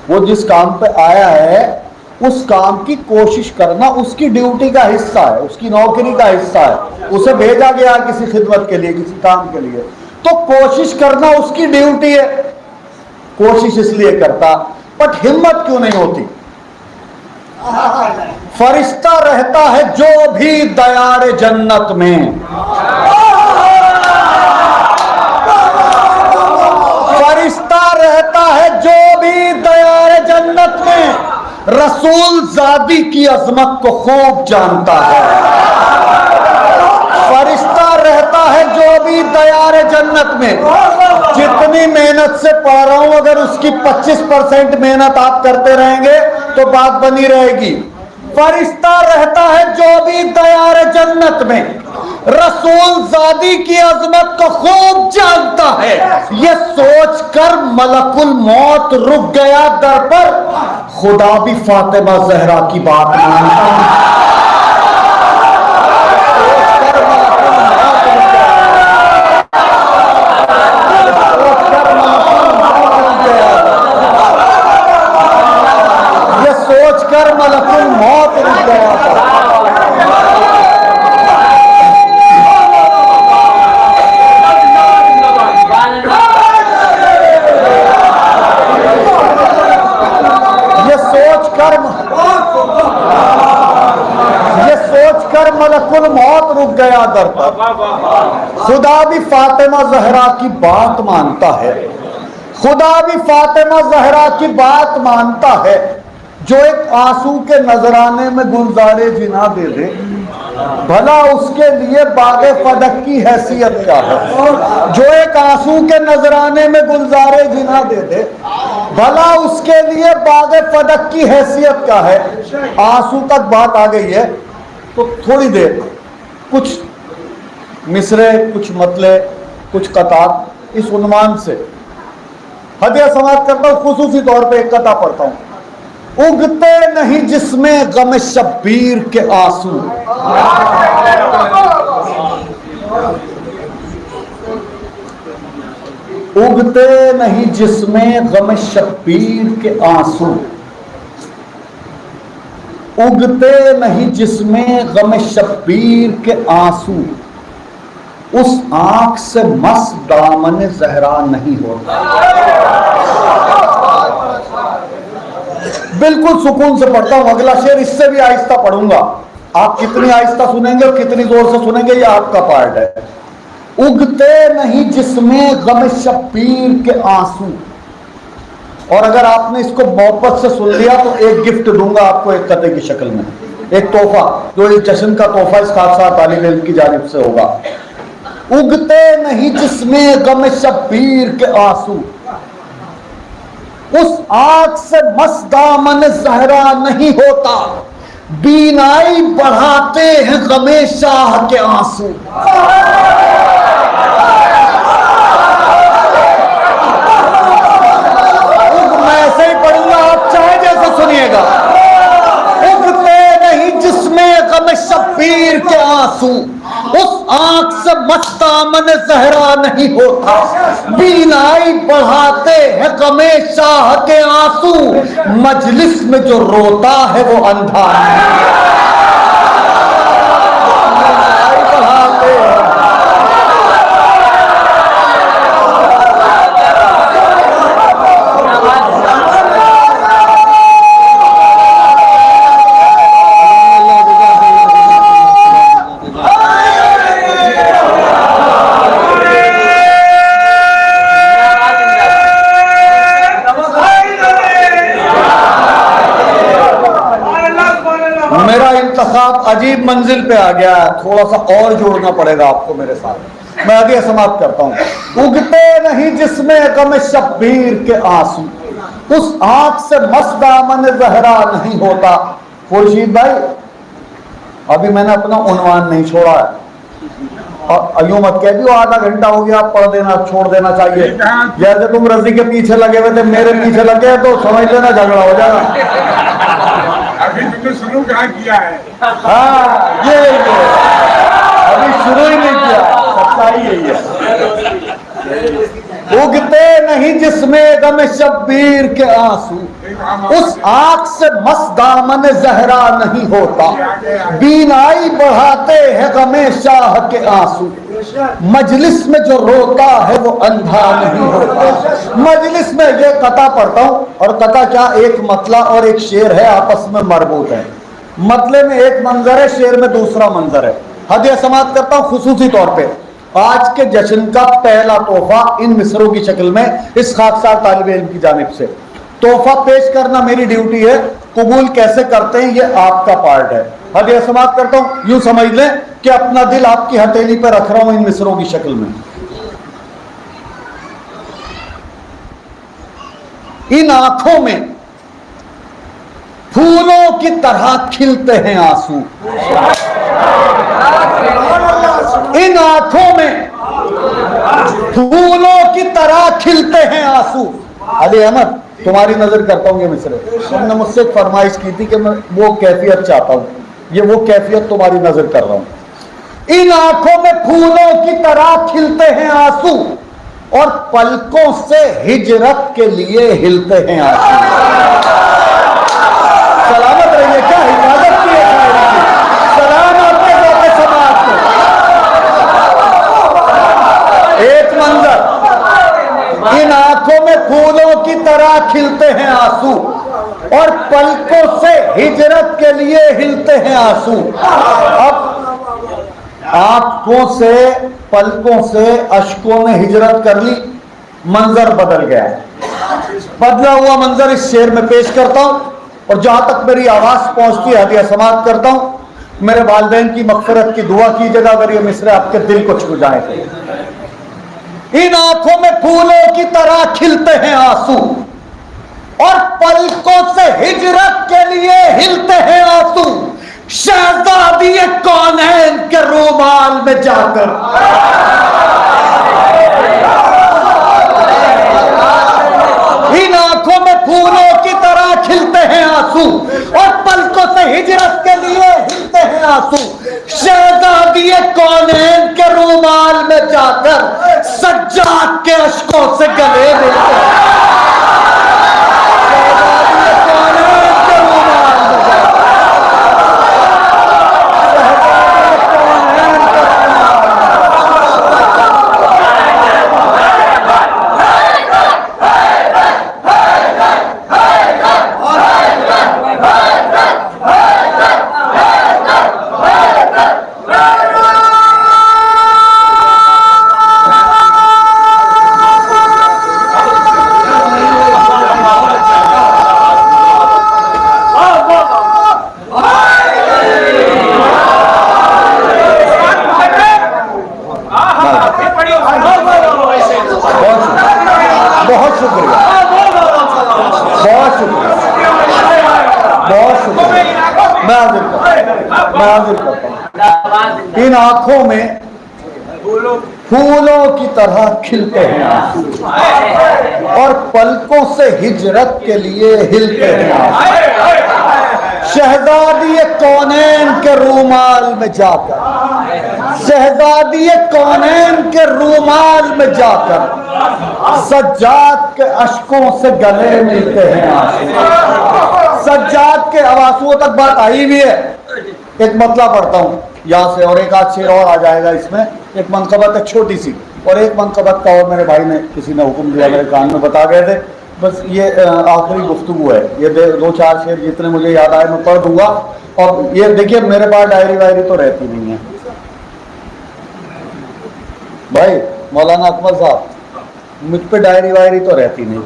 वो जिस काम पे आया है उस काम की कोशिश करना उसकी ड्यूटी का हिस्सा है, उसकी नौकरी का हिस्सा है। उसे भेजा गया किसी खिदमत के लिए, किसी काम के लिए, तो कोशिश करना उसकी ड्यूटी है। कोशिश इसलिए करता, बट हिम्मत क्यों नहीं होती? फरिश्ता रहता है जो भी दयारे जन्नत में, फरिश्ता रहता है जो भी दयारे जन्नत में। रसूल ज़ादी की अजमत को खूब जानता है। फरिश्ता रहता है जो भी दयारे जन्नत में। जितनी मेहनत से पढ़ रहा हूं, अगर उसकी 25% मेहनत आप करते रहेंगे तो बात बनी रहेगी। फरिश्ता रहता है जो भी दयारे जन्नत में। रसूल ज़ादी की अजमत को खूब जानता है। ये सोचकर मलकुल मौत रुक गया दर पर, खुदा भी फातिमा ज़हरा की बात मानता है। ये सोचकर मलकुल मौत रुक गया था। ये सोचकर मलकुल मौत रुक गया दर पर, खुदा भी फातिमा ज़हरा की बात मानता है। खुदा भी फातिमा ज़हरा की बात मानता है। जो एक आंसू के नजराने में गुलजारे जिना दे दे, भला उसके लिए बागे फदक की हैसियत क्या है? जो एक आंसू के नजराने में गुलजारे जिना दे दे, भला उसके लिए बागे फदक की हैसियत क्या है? आंसू तक बात आ गई है तो थोड़ी देर कुछ मिसरे, कुछ मतले, कुछ कतार इस उन्वान से हदिया समाप्त करता हूं। खुसूसी तौर पे एक कथा पढ़ता हूं। उगते नहीं जिसमें गम शब्बीर के आंसू, उगते नहीं जिसमें गम शब्बीर के आंसू, उगते नहीं जिसमें गम शब्बीर के आंसू, उस आंख से मस्त दामन ज़हरा नहीं होता। बिल्कुल सुकून से पढ़ता हूं। अगला शेर इससे भी आहिस्ता पढ़ूंगा। आप कितनी आहिस्ता सुनेंगे और कितनी जोर से सुनेंगे ये आपका पार्ट है। उगते नहीं जिसमें गम शब्बीर के आंसू। और अगर आपने इसको मोहब्बत से सुन लिया तो एक गिफ्ट दूंगा आपको, एक कते की शक्ल में, एक तोहफा, जो इस जश्न का तोहफा इस खासा तालिब इल्म की जानिब से होगा। उगते नहीं जिसमें गम शब्बीर के आंसू, उस आंख से मस्त दामन ज़हरा नहीं होता। बीनाई बढ़ाते हैं गमे शाह के आंसू। मैं ऐसे ही पढ़ूंगा, आप चाहे जैसे सुनिएगा। उगते नहीं जिसमें गम शब्बीर के आंसू, उस आंख से मस्तामन ज़हरा नहीं होता। बीनाई बढ़ाते हैं गमे शाह के आंसू, मजलिस में जो रोता है वो अंधा नहीं। बढ़ाते हैं। मंजिल पे आ गया, थोड़ा सा और जोड़ना पड़ेगा आपको मेरे साथ। मैं आगे समाप्त करता हूं। उगते नहीं जिसमें गम शब्बीर के आंसू, उस आंख से मस्त दामन जहरा नहीं होता। खुर्शीद भाई, अभी मैंने अपना उन्वान नहीं छोड़ा है, और यूं मत कह दियो आधा घंटा हो गया, आप पढ़ देना, छोड़ देना चाहिए। जैसे तुम रजी के पीछे लगे हुए थे, मेरे पीछे लगे तो समझ लेना झगड़ा हो जाएगा। अभी तुमने शुरू कहाँ किया है? हाँ, ये अभी शुरू ही नहीं किया, सच्चाई यही है। उगते नहीं जिसमें गम शब्बीर के आंसू, उस आंख से मस्त दामन जहरा नहीं होता। बीनाई बढ़ाते हैं गमे शाह के आंसू, मजलिस में जो रोता है वो अंधा नहीं होता। मजलिस में ये कथा पढ़ता हूं, और कथा क्या, एक मतला और एक शेर है, आपस में मरबूत है। मतले में एक मंजर है, शेर में दूसरा मंजर है। हदिया समाप्त करता हूं खुसूसी तौर पे। आज के जश्न का पहला तोहफा इन मिसरों की शक्ल में इस खाकसार तालिब इल्म की जानिब से तोहफा पेश करना मेरी ड्यूटी है। कबूल कैसे करते हैं ये आपका पार्ट है। हदिया समाप्त करता हूं, यूं समझ लें कि अपना दिल आपकी हथेली पर रख रहा हूं इन मिसरों की शक्ल में। इन आंखों में फूलों की तरह खिलते हैं आंसू, इन आंखों में फूलों की तरह खिलते हैं आंसू। अली अहमद, तुम्हारी नजर करता हूं ये मिसरे, तुमने मुझसे फरमाइश की थी कि मैं वो कैफियत चाहता हूं, ये वो कैफियत तुम्हारी नजर कर रहा हूं। इन आंखों में फूलों की तरह खिलते हैं आंसू, और पलकों से हिजरत के लिए हिलते हैं आंसू। सलामत रहिए, क्या हिफाजत की है शायरी की। सलाम आपके ज़ौक़ समाअत को। एक मंजर, इन आंखों में फूलों की तरह खिलते हैं आंसू, और पलकों से हिजरत के लिए हिलते हैं आंसू। अब आंखों से, पलकों से अश्कों ने हिजरत कर ली, मंजर बदल गया। बदला हुआ मंजर इस शेर में पेश करता हूं, और जहां तक मेरी आवाज पहुंचती है हदिया समाप्त करता हूं। मेरे वालिदैन की मग़फ़िरत की दुआ कीजिएगा अगर ये मिसरे आपके दिल को छू जाए तो। इन आंखों में फूलों की तरह खिलते हैं आंसू, और पलकों से हिजरत के लिए हिलते हैं आंसू। शहजादी कौनैन के रूमाल में जाकर, इन आंखों में फूलों की तरह खिलते हैं आंसू, और पलकों से हिजरत के लिए हिलते हैं आंसू। शहजादी कौनैन के रूमाल में जाकर सज्जाद के अश्कों से गले मिलते हैं। बहुत शुक्रिया, बहुत शुक्रिया, बहुत शुक्रिया। मैं हाजिर करता हूं। इन आंखों में फूलों की तरह खिलते हैं आंसू, और पलकों से हिजरत के लिए हिलते हैं आंसू। शहजादी कौनैन के रूमाल में जाकर, शहजादी कौनैन के रूमाल में जाकर सज्जाद के अश्कों से गले मिलते हैं आंसू। सज्जाद के आंसुओं तक बात आई भी है। एक मतला पढ़ता हूं यहां से, और एक आध शेर और आ जाएगा इसमें। एक मनकबत है छोटी सी, और एक मनकबत का और मेरे भाई ने, किसी ने हुक्म दिया, मेरे कान में बता गए थे। बस ये आखिरी गुफ्तगू है। ये दो चार शेर जितने मुझे याद आए मैं पढ़ दूंगा। और ये देखिए, मेरे पास डायरी वायरी तो रहती नहीं है भाई। मौलाना अकमल साहब, मुझ पे डायरी वायरी तो रहती नहीं,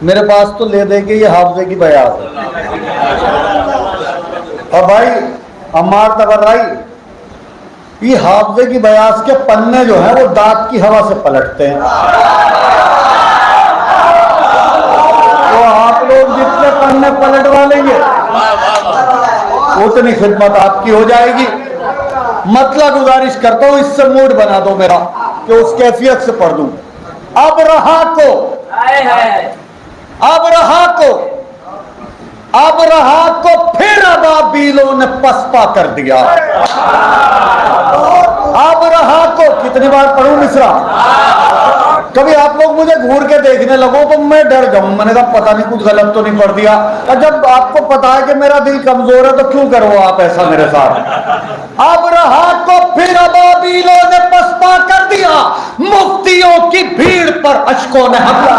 मेरे पास तो ले दे के ये हाफजे की बयान है। अब भाई अम्मार तबर्राई, ये हाफजे की बयास के पन्ने जो हैं वो दांत की हवा से पलटते हैं। तो आप लोग जितने पन्ने पलटवा लेंगे उतनी खिदमत आपकी हो जाएगी। मतलब गुजारिश करता हूं, इससे मूड बना दो मेरा कि उस कैफियत से पढ़ दूं। अब रहा को फिर अबाबीलों ने पसपा कर दिया। अब रहा को कितनी बार पढ़ूं मिसरा? कभी आप लोग मुझे घूर के देखने लगो तो मैं डर जाऊं, मैंने कहा पता नहीं कुछ गलत तो नहीं पढ़ दिया। और जब आपको पता है कि मेरा दिल कमजोर है तो क्यों करो आप ऐसा मेरे साथ? अब रहा को फिर अबाबीलों ने पसपा कर दिया, मुफ्तियों की भीड़ पर अशकों ने हमला।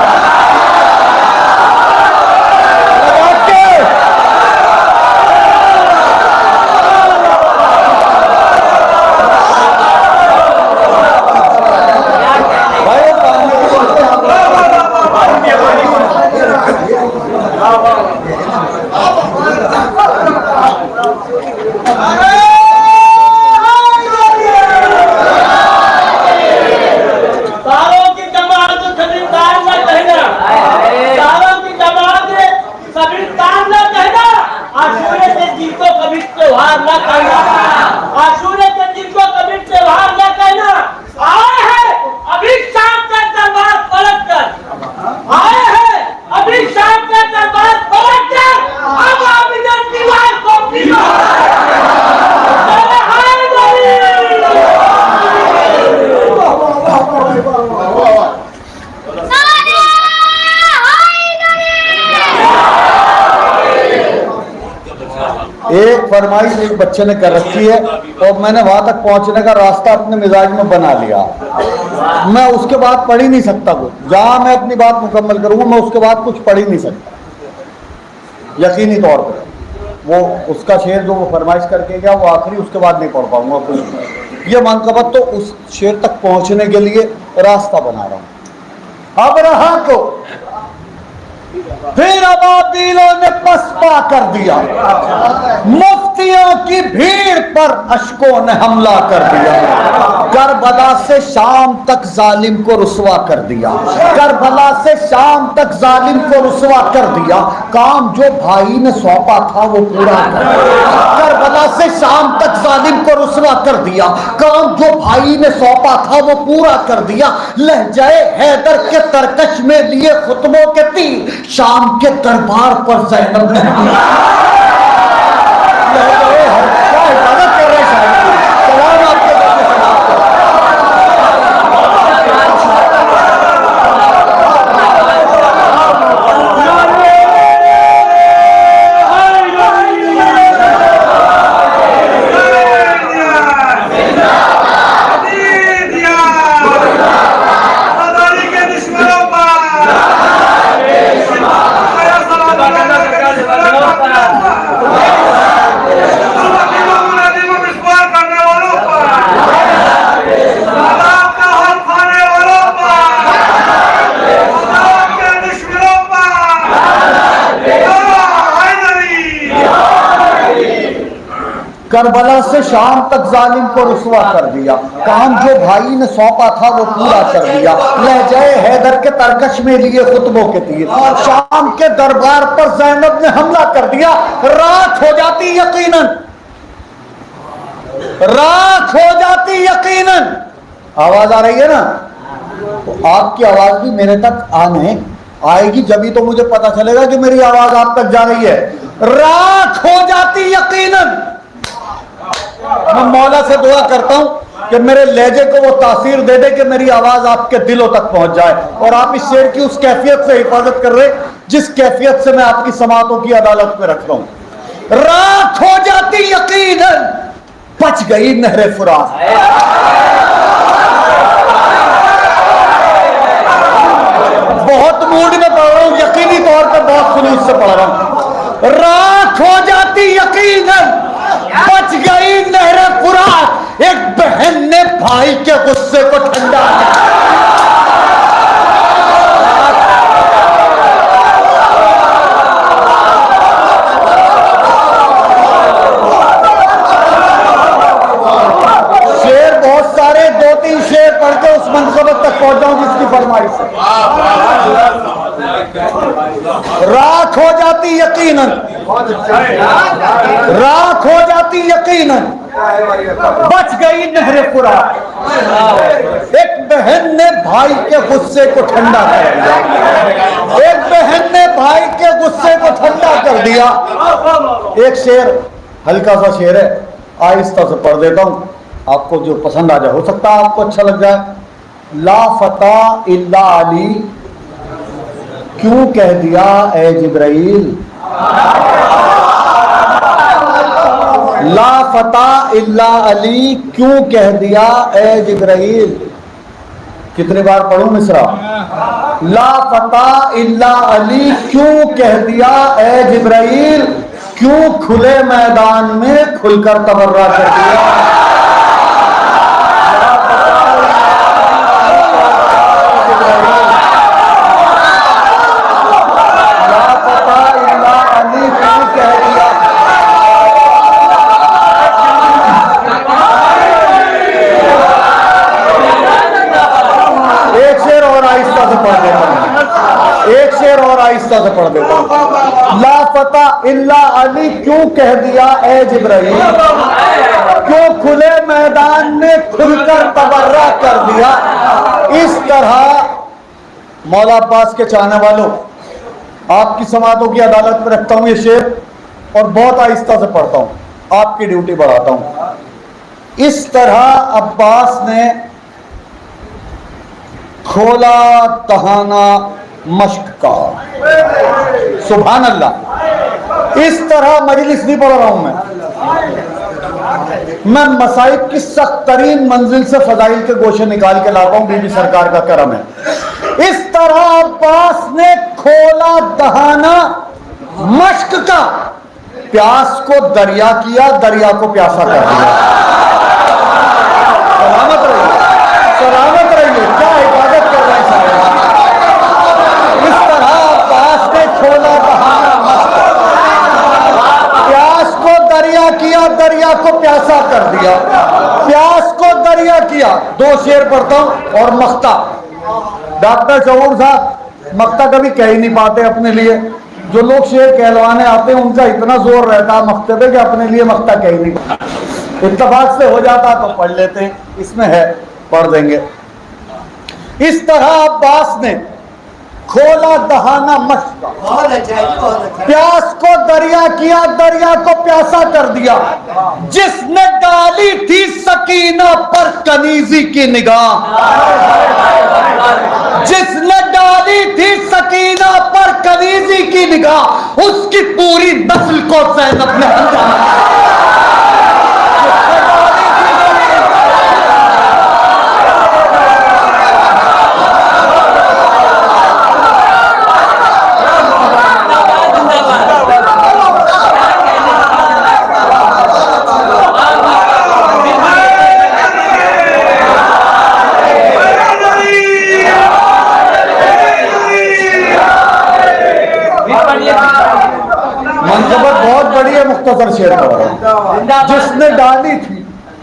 एक फरमाइश एक बच्चे ने कर रखी है और मैंने वहां तक पहुंचने का रास्ता अपने मिजाज में बना लिया। मैं उसके बाद पढ़ ही नहीं सकता कुछ। जहां मैं अपनी बात मुकम्मल करूंगा मैं उसके बाद कुछ पढ़ ही नहीं सकता यकीनी तौर पर। वो उसका शेर जो वो फरमाइश करके गया वो आखिरी, उसके बाद नहीं पढ़ पाऊंगा कुछ। ये मनकबत तो उस शेर तक पहुंचने के लिए रास्ता बना रहा हूं। अब रहा को फिर अबाबीलों ने पसपा कर दिया, मुफ्तियों की भीड़ पर अशकों ने हमला कर दिया। करबला से शाम तक जालिम को रुसवा कर दिया, करबला से शाम तक जालिम को रुसवा कर दिया। काम जो भाई ने सौंपा था वो पूरा कर दिया। करबला से शाम तक जालिम को रुसवा कर दिया, काम जो भाई ने सौंपा था वो पूरा कर दिया। लहजाए हैदर के तरकश में लिए खुतबों के तीर, शाम के दरबार पर ज़ैनब ने हिफाजत कर रहे सलाम आपके करबला से शाम तक जालिम को रुसवा कर दिया। काम जो भाई ने सौंपा था वो पूरा कर दिया। लहजाए हैदर के तरकश में लिए खुतबों के तीर, शाम के दरबार पर ज़ैनब ने हमला कर दिया। रात हो जाती यकीनन, रात हो जाती यकीनन। आवाज आ रही है ना? तो आपकी आवाज भी मेरे तक आने आएगी जब ही तो मुझे पता चलेगा कि मेरी आवाज आप तक जा रही है। रात हो जाती यकीनन। मैं मौला से दुआ करता हूं कि मेरे लहजे को वो तासीर दे दे कि मेरी आवाज आपके दिलों तक पहुंच जाए और आप इस शेर की उस कैफियत से हिफाजत कर रहे जिस कैफियत से मैं आपकी समातों की अदालत में रख रहा हूं। रात हो जाती यकीनन, बच गई नहरे फुरात। बहुत मूड में पढ़ रहा हूं, यकीनी तौर पर बहुत खुलूस से पढ़ रहा हूं। रात हो जाती यकीनन, बच गई नहरे फुरात। एक बहन ने भाई के गुस्से को ठंडा किया। पहुंच जाऊं जिसकी फरमाइश से, राख हो जाती यकीनन, राख हो जाती यकीनन, बच गई नहरे फुरात। एक बहन ने भाई के गुस्से को ठंडा कर दिया, एक बहन ने भाई के गुस्से को ठंडा कर दिया। एक शेर, हल्का सा शेर है, आहिस्ता से पढ़ देता हूं, आपको जो पसंद आ जाए, हो सकता है आपको अच्छा लग जाए। ला फता इल्ला अली, क्यों कह दिया ए जिब्राइल, ला फता इल्ला अली, क्यों कह दिया ए जिब्राइल। कितनी बार पढ़ूं मिसरा, ला फता इल्ला अली, क्यों कह दिया ए जिब्राइल, क्यों खुले मैदान में खुलकर तबर्रा कर दिया। एक शेर और आहिस्ता से पढ़ देता हूं। ला फता इल्ला अली, क्यों कह दिया ए जिब्राइल, क्यों खुले मैदान में खुलकर तबर्रा कर दिया। इस तरह मौला अब्बास के चाहने वालों, आपकी समातों की अदालत में रखता हूं ये शेर और बहुत आहिस्ता से पढ़ता हूं, आपकी ड्यूटी बढ़ाता हूं। इस तरह अब्बास ने खोला तहाना मश्क का, सुभान अल्लाह। इस तरह मजलिस नहीं पढ़ रहा हूं मैं मसाइब की सख्त तरीन मंजिल से फजाइल के गोशे निकाल के लाता हूं, बीबी सरकार का करम है। इस तरह अब्बास ने खोला दहाना मश्क का, प्यास को दरिया किया, दरिया को प्यासा कर दिया। सलामत रहिए, सलामत रहिए, क्या इबादत कर रहे हैं सारे। इस तरह अब्बास ने खोला दहाना मश्क, प्यास को दरिया किया, दरिया को प्यासा कर दिया। प्यास को दरिया किया, दो शेर पढ़ता हूं और मख्ता। डॉक्टर शऊर साहब मख्ता कभी कह ही नहीं पाते अपने लिए, जो लोग शेर कहलवाने आते हैं उनका इतना जोर रहता है मख्ते पे कि अपने लिए मख्ता कह ही नहीं पाते। इत्तफाक से हो जाता तो पढ़ लेते हैं, इसमें है, पढ़ देंगे। इस तरह अब्बास ने खोला दहाना मश्क, प्यास को दरिया किया, दरिया को प्यासा कर दिया। जिसने डाली थी सकीना पर कनीजी की निगाह, जिसने डाली थी सकीना पर कनीजी की निगाह, उसकी पूरी नस्ल को ज़ैनब ने मुख्तसर शेर का, जिसने डाली थी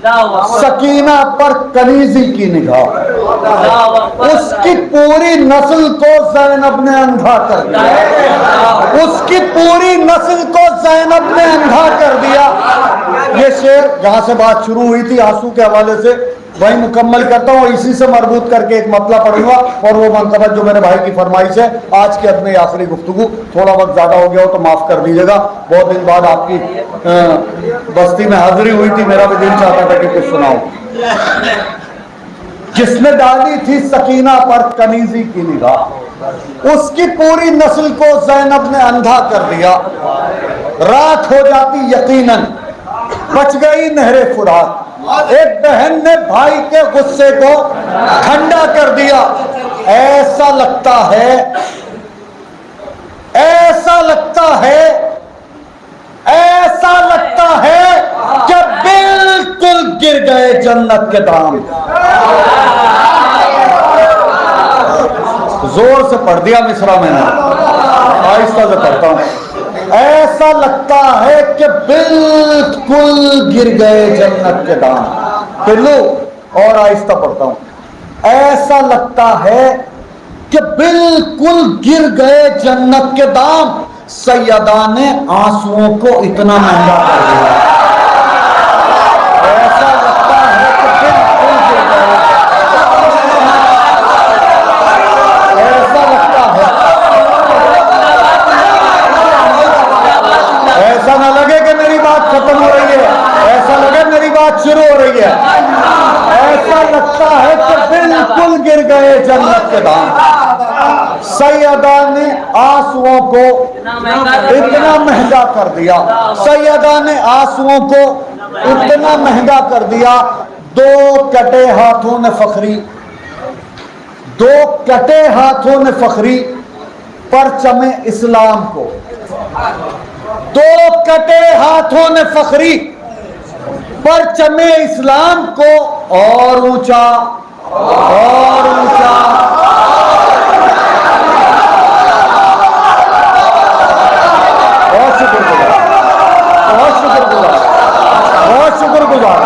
सकीना पर कनीजी की निगाह, उसकी पूरी नस्ल को ज़ैनब ने अंधा कर दिया, उसकी पूरी नस्ल को ज़ैनब ने अंधा कर दिया। ये शेर जहां से बात शुरू हुई थी आंसू के हवाले से, वही मुकम्मल करता हूँ। इसी से मरबूत करके एक मतला पढ़ूंगा और वो मनकबत जो मेरे भाई की फरमाइश है। आज के अपने आखिरी गुफ्तगू, थोड़ा वक्त ज्यादा हो गया हो तो माफ कर दीजिएगा। बहुत दिन बाद आपकी बस्ती में हाजिरी हुई थी, मेरा भी दिल चाहता था कि कुछ सुनाऊं। जिसने डाली थी सकीना पर कनीजी की निगाह, उसकी पूरी नस्ल को ज़ैनब ने अंधा कर दिया। राख हो जाती यकीनन, बच गई नहरे फुरात। एक बहन ने भाई के गुस्से को ठंडा कर दिया। ऐसा लगता है, ऐसा लगता है, ऐसा लगता है कि बिल्कुल गिर गए जन्नत के दाम। जोर से पढ़ दिया मिसरा मैंने, आहिस्ता से पढ़ता हूं। ऐसा लगता है कि बिल्कुल गिर गए जन्नत के दाम। फिर लो और आहिस्ता पढ़ता हूं। ऐसा लगता है कि बिल्कुल गिर गए जन्नत के दाम। सैयदा ने आंसुओं को इतना महंगा कर दिया। ऐसा लगता है कि बिल्कुल गिर गए। ऐसा लगता है, ऐसा ना लगे कि मेरी बात खत्म हो रही है, ऐसा लगे मेरी बात शुरू हो रही है। ऐसा लगता है कि बिल्कुल गिर गए जन्नत के दाम। सैयदा ने आंसुओं को इतना महंगा कर दिया। सैयदा ने आंसुओं को इतना महंगा कर दिया। दो कटे हाथों ने फखरी, दो कटे हाथों ने फखरी परचमे इस्लाम को, दो कटे हाथों ने फखरी परचमे इस्लाम को और ऊंचा और ऊंचा बहुत शुक्रगुजार, बहुत शुक्रगुजार, बहुत शुक्रगुजार।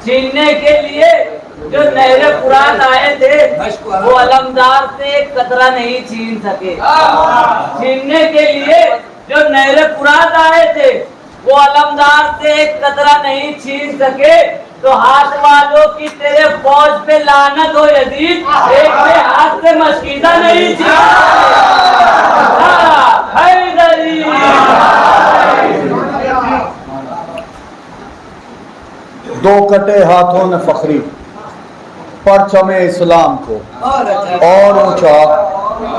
छीनने के लिए जो नहरे पुरान आए थे वो अलमदार से एक कतरा नहीं छीन सके। छीनने के लिए जो नहरे पुरान आए थे वो अलमदार से एक कतरा नहीं छीन सके। तो हाथ वालों की तेरे फौज पे लानत हो यजीद, एक पे हाथ से मशकीदा नहीं छीन। हैदरी दो कटे हाथों ने फखरी परचमे इस्लाम को और ऊंचा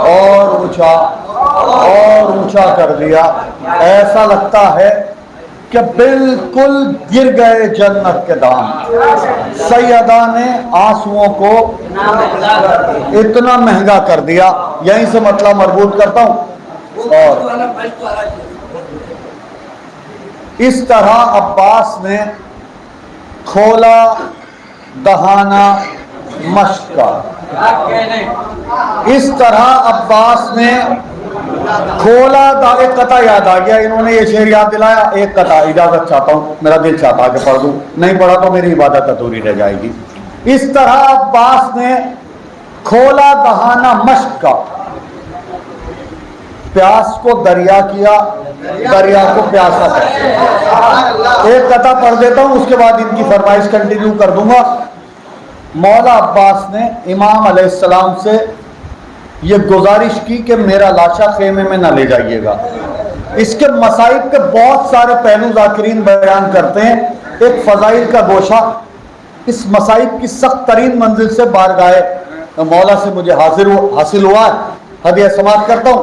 और ऊंचा और ऊंचा कर दिया। ऐसा लगता है कि बिल्कुल गिर गए जन्नत के दाम। सैयदा ने आंसुओं को इतना महंगा कर दिया। यहीं से मतलब मरबूत करता हूं। और इस तरह अब्बास ने खोला दहाना मश्क का। इस तरह अब्बास ने खोला एक कथा याद आ गया, इन्होंने ये शेर याद दिलाया। एक कथा इजाजत चाहता हूं, मेरा दिल चाहता है कि पढ़ दूं, नहीं पढ़ा तो मेरी इबादत अधूरी रह जाएगी। इस तरह अब्बास ने खोला दहाना मश्क का, प्यास को दरिया किया, दरिया को प्यासा कर। एक कथा पढ़ देता हूं, उसके बाद इनकी फरमाइश कंटिन्यू कर दूंगा। मौला अब्बास ने इमाम अलैहिस्सलाम से ये गुजारिश की कि मेरा लाशा खेमे में ना ले जाइएगा। इसके मसाइब के बहुत सारे पहलू ज़ाकिरीन बयान करते हैं। एक फ़ज़ाइल का गोशा इस मसाइब की सख्त तरीन मंजिल से बारगाह मौला से मुझे हासिल हुआ है। हदिया समात करता हूँ,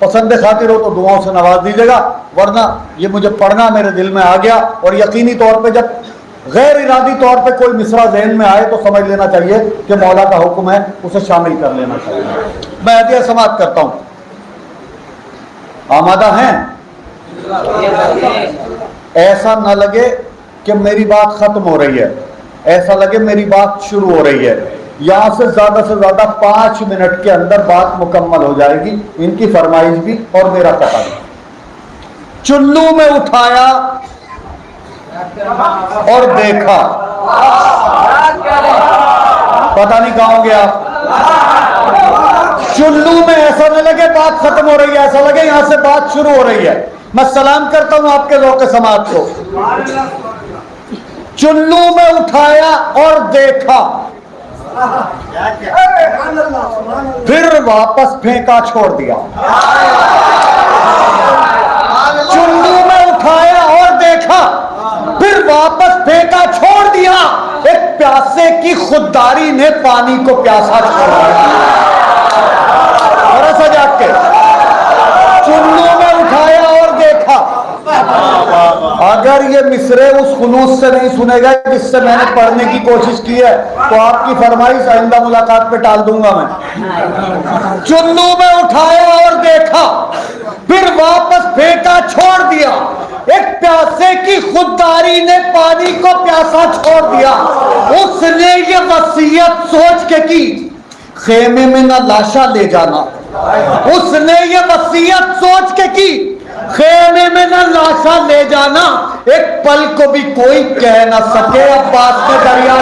पसंद खातिर हो तो दुआओं से नवाज दीजिएगा, वरना ये मुझे पढ़ना मेरे दिल में आ गया। और यकीनी तौर पे जब गैर इरादी तौर पे कोई मिसरा जहन में आए तो समझ लेना चाहिए कि मौला का हुक्म है, उसे शामिल कर लेना चाहिए। मैं हदिया समात करता हूँ। आमादा हैं? ऐसा न लगे कि मेरी बात खत्म हो रही है, ऐसा लगे मेरी बात शुरू हो रही है। यहां से ज्यादा 5 मिनट के अंदर बात मुकम्मल हो जाएगी, इनकी फरमाइश भी और मेरा कथा भी। चुल्लू में उठाया और देखा, पता नहीं कहां गया। चुल्लू में ऐसा न लगे बात खत्म हो रही है, ऐसा लगे यहां से बात शुरू हो रही है। मैं सलाम करता हूं आपके ज़ौक़ समात को। चुल्लू में उठाया और देखा, फिर वापस फेंका छोड़ दिया। चुल्लू में उठाया और देखा, खुददारी ने पानी को प्यासा छोड़ा। थोड़ा सा जाके चुन्नू में उठाया और देखा। अगर ये मिसरे उस खुलूस से नहीं सुनेगा जिससे मैंने पढ़ने की कोशिश की है तो आपकी फरमाइश आइंदा मुलाकात पे टाल दूंगा मैं। चुन्नू में उठाया और देखा, फिर वापस फेंका, छोड़ दिया। एक प्यासे की खुददारी ने पानी को प्यासा छोड़ दिया। उसने ये वसीयत सोच के की, खेमे में ना लाशा ले जाना। उसने ये वसीयत सोच के की, खेमे में न लाशा ले जाना। एक पल को भी कोई कह ना सके अब्बास ने दरिया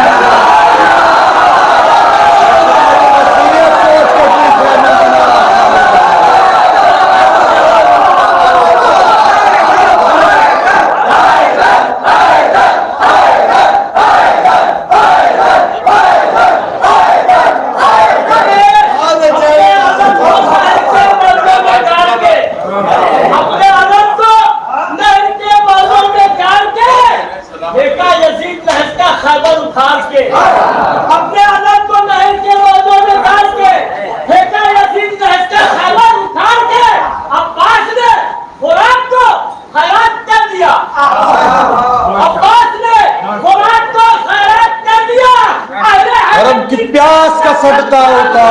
अपने अदब को नहर के वादों में डाल के फेंका यजीद नहर का खैबर उठार के अब्बास ने खुराक को खैरात कर दिया। अब्बास ने खुराक को खैरात कर दिया। अरब की प्यास का सदका होता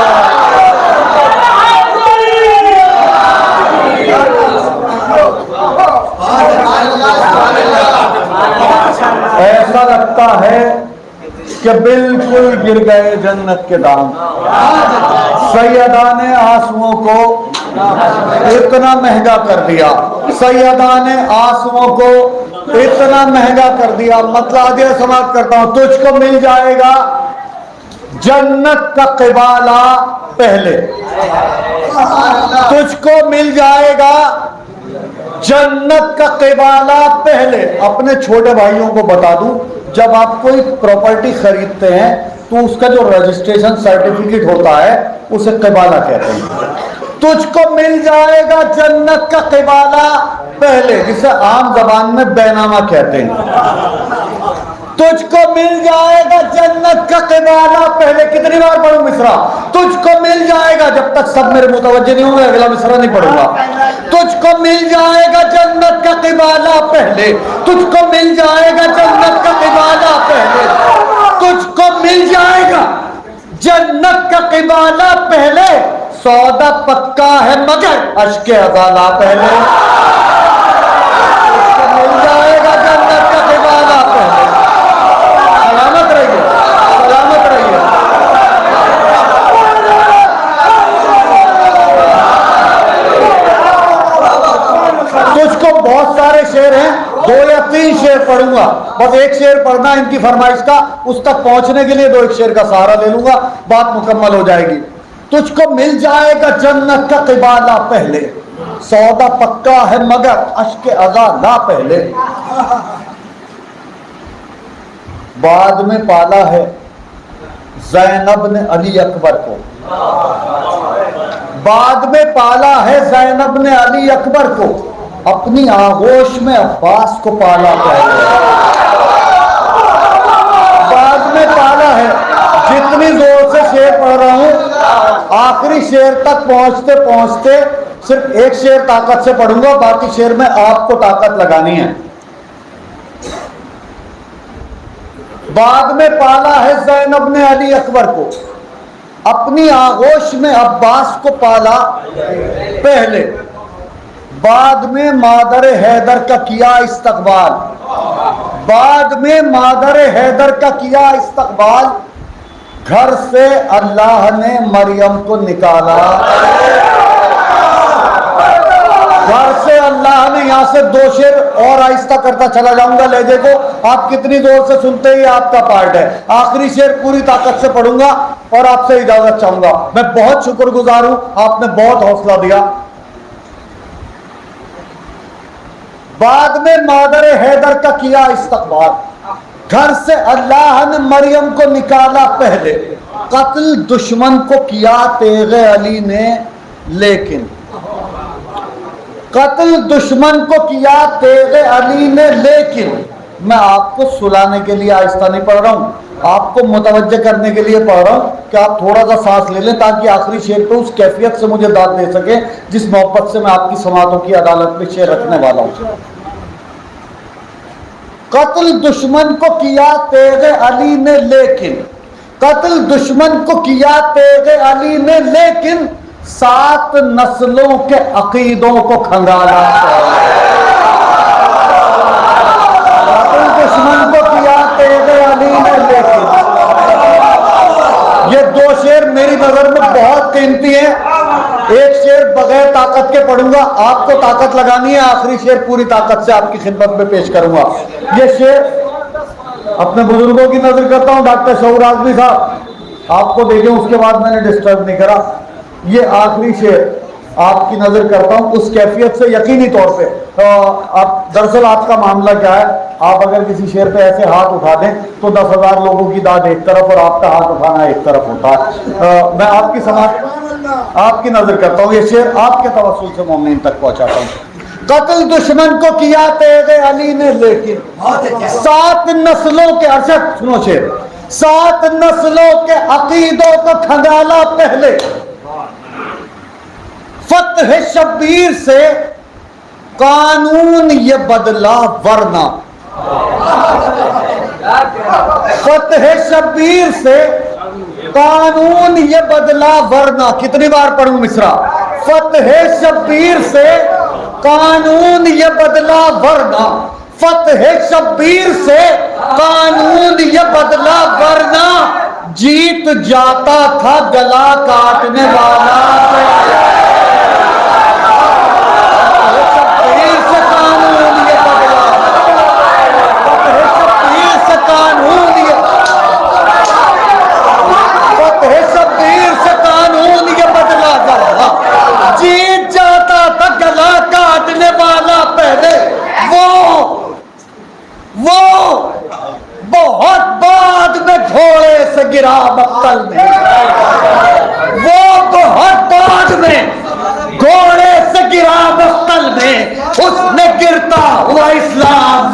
ऐसा लगता है कि बिल्कुल गिर गए जन्नत के दाम। सैयदा ने आंसुओं को इतना महंगा कर दिया, सैयदा ने आंसुओं को इतना महंगा कर दिया। मतलब यह समाप्त करता हूं, तुझको मिल जाएगा जन्नत का क़िबाला पहले, तुझको मिल जाएगा जन्नत का क़िबाला पहले। अपने छोटे भाइयों को बता दूं, जब आप कोई प्रॉपर्टी खरीदते हैं तो उसका जो रजिस्ट्रेशन सर्टिफिकेट होता है उसे क़िबाला कहते हैं। तुझको मिल जाएगा जन्नत का क़िबाला पहले, जिसे आम जबान में बैनामा कहते हैं। तुझको मिल जाएगा जन्नत का क़िबाला पहले। कितनी बार पढ़ूं मिसरा? तुझको मिल जाएगा, जब तक सब मेरे मुतवज्जे नहीं होंगे अगला मिसरा नहीं पढ़ूंगा। तुझको मिल जाएगा जन्नत का क़िबाला पहले, तुझको मिल जाएगा जन्नत का क़िबाला पहले, तुझको मिल जाएगा जन्नत का क़िबाला पहले। सौदा पक्का है मगर अश्के अज़ाला पहले। तुझको मिल जाएगा जन्नत का क़िबाला पहले। सलामत रहिए, सलामत रहिए। तुझको बहुत सारे शेर हैं, 2 या 3 शेर पढ़ूंगा, बस एक शेर पढ़ना इनकी फरमाइश का। उस तक पहुंचने के लिए 2-1 शेर का सहारा ले लूंगा, बात मुकम्मल हो जाएगी। तुझको मिल जाएगा जन्नत का क़िबाला पहले, सौदा पक्का है मगर अश्के अज़ाला पहले। बाद में पाला है ज़ैनब ने अली अकबर को, बाद में पाला है ज़ैनब ने अली अकबर को, अपनी आगोश में अब्बास को पाला पहले। बाद में पाला है, जितनी जोर से शेर पढ़ रहा हूं आखिरी शेर तक पहुंचते पहुंचते सिर्फ एक शेर ताकत से पढ़ूंगा, बाकी शेर में आपको ताकत लगानी है। बाद में पाला है ज़ैनब ने अली अकबर को, अपनी आगोश में अब्बास को पाला पहले। बाद में मादर हैदर का किया इस्तकबाल, बाद में मादर हैदर का किया इस्तकबाल। घर से अल्लाह ने मरियम को निकाला, घर से अल्लाह ने। यहां से 2 शेर और आहिस्ता करता चला जाऊंगा, लहजे को आप कितनी जोर से सुनते ही आपका पार्ट है। आखिरी शेर पूरी ताकत से पढ़ूंगा और आपसे इजाजत चाहूंगा। मैं बहुत शुक्रगुजार हूं, आपने बहुत हौसला दिया। बाद में मादर हैदर का किया इस्तकबाल, घर से अल्लाह ने मरियम को निकाला पहले। कत्ल दुश्मन को किया तेगे अली ने लेकिन, कत्ल दुश्मन को किया तेगे अली ने लेकिन। मैं आपको सुलाने के लिए आहिस्ता नहीं पढ़ रहा हूं, आपको मुतवज्जह करने के लिए पढ़ रहा हूँ कि आप थोड़ा सा सांस ले लें ताकि आखिरी शेर पे उस कैफियत से मुझे दाद दे सके जिस मोहब्बत से मैं आपकी समातों की अदालत में शेर रखने वाला हूँ। कत्ल दुश्मन को किया तेरे अली ने लेकिन, कत्ल दुश्मन को किया तेरे अली ने लेकिन 7 नस्लों के अकीदों को खंगाला। कत्ल दुश्मन को किया तेरे अली ने लेकिन, ये 2 शेर मेरी नजर में बहुत कीमती हैं। एक शेर बगैर ताकत के पढ़ूंगा, आपको ताकत लगानी है, आखिरी शेर पूरी ताकत से आपकी खिदमत में पेश करूंगा। ये शेर अपने बुजुर्गों की नजर करता हूं, डॉक्टर शऊर आजमी साहब आपको देखें, उसके बाद मैंने डिस्टर्ब नहीं करा। ये आखिरी शेर आपकी नजर करता हूं उस कैफियत से यकीनी तौर पे। आप दरअसल आपका मामला क्या है, आप अगर किसी शेर पे ऐसे हाथ उठा दें तो 10,000 लोगों की दाद एक तरफ और आपका हाथ उठाना एक तरफ होता है। मैं आपकी समाज आपकी नजर करता हूं, ये शेर आपके तवस्सुल से मोमिन तक पहुंचाता हूं। कत्ल दुश्मन को किया तेरे अली ने लेकिन 7 नस्लों के, अरशद सुनो शेर, 7 नस्लों के अकीदों को खंगाला पहले, फतह शब्बीर से कानून ये बदला वरना, फतह शब्बीर से कानून ये बदला वरना। कितनी बार पढ़ूं मिसरा? फतह शब्बीर से कानून ये बदला वरना, फतह शब्बीर से कानून ये बदला वरना, जीत जाता था गला काटने वाला। जीत जाता था गला काटने वाला पहले, वो बहुत बाद में घोड़े से गिरा मक्तल में, वो बहुत बाद में घोड़े से गिरा मक्तल में, उसने गिरता हुआ इस्लाम